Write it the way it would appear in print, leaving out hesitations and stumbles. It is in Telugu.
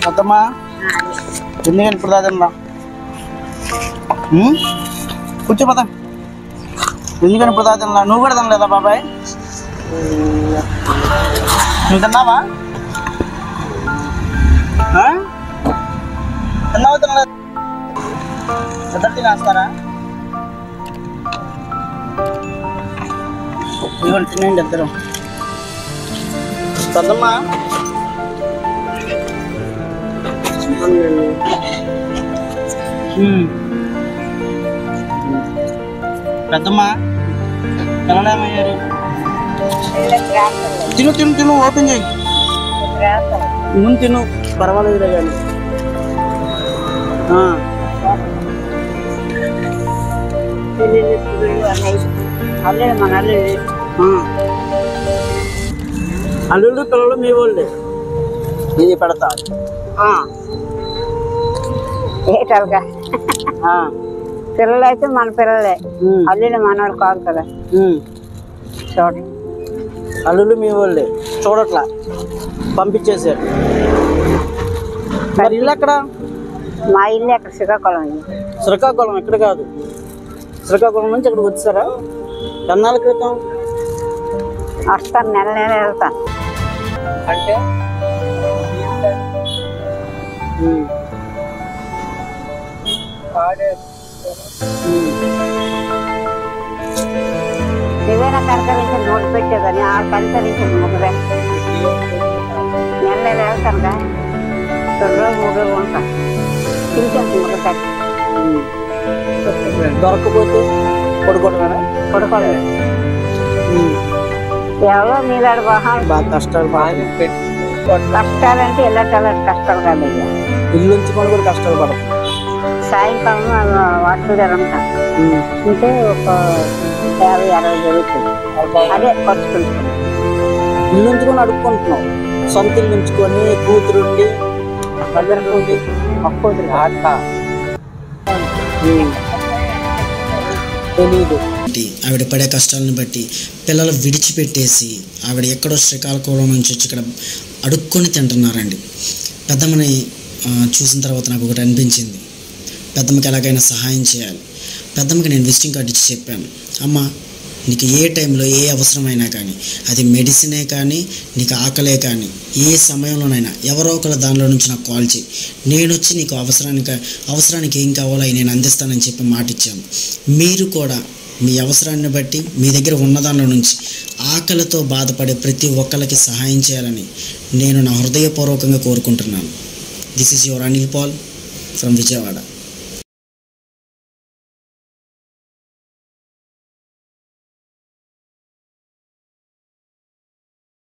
అత్తమ్మా ఎందుకని ఇప్పుడు దాదన్నా కూర్చోపోతా ఎందుకని ఇప్పుడు దాదన్నా నువ్వు కూడా తినలేదా బాబాయ్ నువ్వు తిన్నావా తిన్నావా తినలేదు ఇద్దరు తినేస్తారా ఇవ్వండి తినండి ఇద్దరు పెద్దమ్మా పెద్దమ్మా తినలేమయ్యారు తిను తిను తిను ఓపెన్ చేయి ముందు తిను పర్వాలేదులే కానీ అల్లుళ్ళు పిల్లలు మీ వాళ్ళే ఇది పెడతా ఏటల్గా పిల్లలు అయితే మన పిల్లలే అల్లుళ్ళు మనవాళ్ళు కాదు కదా చూడండి అల్లుళ్ళు మీ వాళ్ళే చూడట్లా పంపించేసారు మరి ఇల్లు ఎక్కడ మా ఇల్లు ఎక్కడ శ్రీకాకుళం శ్రీకాకుళం ఎక్కడ కాదు శ్రీకాకుళం నుంచి ఇక్కడికి వచ్చారా ఎన్నాళ్ళ క్రితం వస్తాను నెల వెళ్తాను అంటే ఏదైనా కనకరించిన మూడు పెట్టేదని ఆ కనకరించిన ముగ్గురే నెల వెళ్తానుగా 2 రోజులు 3 రోజులు ఉంటాను పిలిచాను ముగ్గురు దొరకపోతే పడుకోవడమేనా పడుకోవడమే ఎవరో మీలాడు బాగా కష్టాలు బాగా కష్టాలంటే వెళ్ళటాల కష్టాలు కాదు ఇల్లు ఉంచుకొని కూడా కష్టాలు పడతాం సాయంకాలం వాటర్ ఉంటాను అంటే ఒక 50-60 జరుగుతుంది అదే ఖర్చుకుంటున్నాం ఇల్లు ఉంచుకొని అడుక్కుంటున్నాం సొంత ఇల్లు ఉంచుకొని కూతురుండి దగ్గరుండి తెలీదు ఆవిడ పడే కష్టాలను బట్టి పిల్లలు విడిచిపెట్టేసి ఆవిడ ఎక్కడో శ్రీకాకుళం నుంచి వచ్చి ఇక్కడ అడుక్కొని తింటున్నారండి. పెద్దమ్మని చూసిన తర్వాత నాకు ఒకటి అనిపించింది, పెద్దమ్మకి ఎలాగైనా సహాయం చేయాలి. పెద్దమ్మకి నేను విజిటింగ్ కార్డు ఇచ్చి చెప్పాను, అమ్మ నీకు ఏ టైంలో ఏ అవసరమైనా కానీ, అది మెడిసినే కానీ నీకు ఆకలే కానీ, ఏ సమయంలోనైనా ఎవరో ఒకరు దానిలో నుంచి నాకు కాల్ చేయి, నేను వచ్చి నీకు అవసరానికి ఏం కావాలో నేను అందిస్తానని చెప్పి మాట ఇచ్చాను. మీరు కూడా మీ అవసరాన్ని బట్టి మీ దగ్గర ఉన్న దానిలో నుంచి ఆకలితో బాధపడే ప్రతి ఒక్కరికి సహాయం చేయాలని నేను నా హృదయపూర్వకంగా కోరుకుంటున్నాను. This is your Anil Pal from Vijayawada.